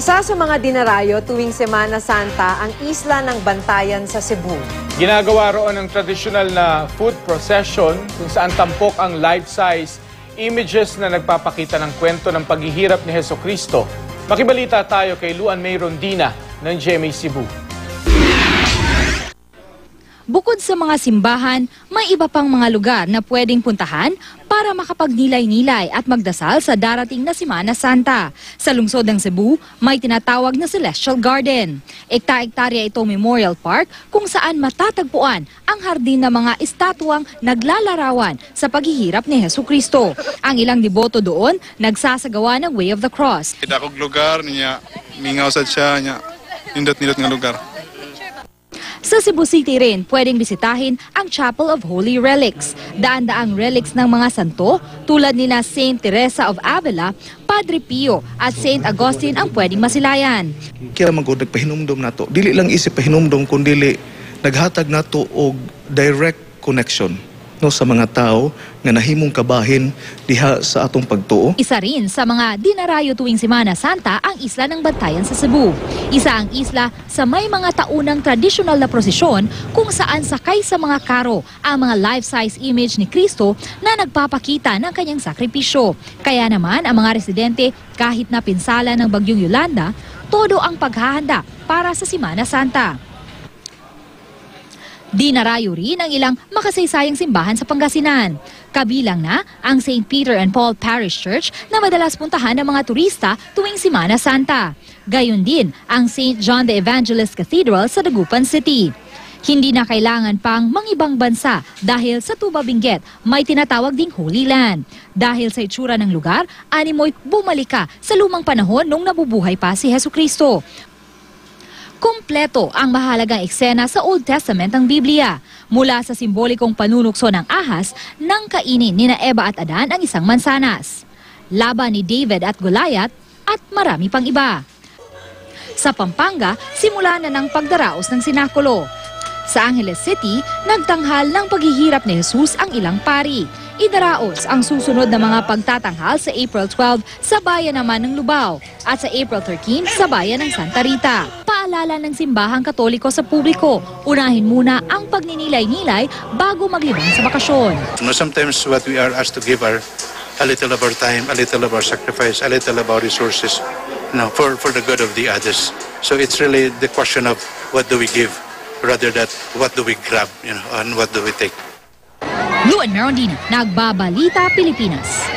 Isa sa mga dinarayo tuwing Semana Santa ang Isla ng Bantayan sa Cebu. Ginagawa roon ang tradisyonal na food procession kung saan tampok ang life-size images na nagpapakita ng kwento ng paghihirap ni Jesucristo. Makibalita tayo kay Luan May Rondina ng GMA Cebu. Bukod sa mga simbahan, may iba pang mga lugar na pwedeng puntahan para makapagnilay-nilay at magdasal sa darating na Semana Santa. Sa lungsod ng Cebu, may tinatawag na Celestial Garden. Ekta-ektarya itong Memorial Park kung saan matatagpuan ang hardin ng mga estatwang naglalarawan sa paghihirap ni Jesucristo. Ang ilang deboto doon nagsasagawa ng Way of the Cross. Dakog lugar niya, mingaw sad siya niya, nindot-nindot nga lugar. Sa Cebu City rin, pwedeng bisitahin ang Chapel of Holy Relics. Daan-daang relics ng mga santo tulad nina Saint Teresa of Avila, Padre Pio at Saint Augustine ang pwedeng masilayan. Kaya magod nagpahinumdom nato. Dili lang isip pahinumdom kundi naghatag nato og direct connection no sa mga tao nga nahimong kabahin diha sa atong pagtuo. Isa rin sa mga dinarayo tuwing Semana Santa ang Isla ng Bantayan sa Cebu. Isa ang isla sa may mga taunang tradisyonal na prosesyon kung saan sakay sa mga karo ang mga life-size image ni Kristo na nagpapakita ng kanyang sakripisyo. Kaya naman ang mga residente kahit na pinsala ng Bagyong Yolanda, todo ang paghahanda para sa Semana Santa. Dinarayo rin ang ilang makasaysayang simbahan sa Pangasinan. Kabilang na ang St. Peter and Paul Parish Church na madalas puntahan ng mga turista tuwing Semana Santa. Gayon din ang St. John the Evangelist Cathedral sa Dagupan City. Hindi na kailangan pang mangibang bansa dahil sa Tuba Benguet may tinatawag ding Holy Land. Dahil sa itsura ng lugar, animoy bumalik ka sa lumang panahon nung nabubuhay pa si Jesucristo. Kompleto ang mahalagang eksena sa Old Testament ng Biblia. Mula sa simbolikong panunukso ng ahas nang kainin nina Eva at Adan ang isang mansanas. Laban ni David at Goliath at marami pang iba. Sa Pampanga, simula na ng pagdaraos ng sinakulo. Sa Angeles City, nagtanghal ng paghihirap ni Jesus ang ilang pari. Idaraos ang susunod na mga pagtatanghal sa April 12 sa bayan naman ng Lubao at sa April 13 sa bayan ng Santa Rita. Paalala ng simbahang Katoliko sa publiko, unahin muna ang pagninilay-nilay bago maglibang sa bakasyon. Sometimes what we are asked to give are a little of our time, a little of our sacrifice, a little of our resources, for the good of the others. So it's really the question of what do we give rather than what do we grab, and what do we take. Luan May Rondina, Nagbabalita, Pilipinas.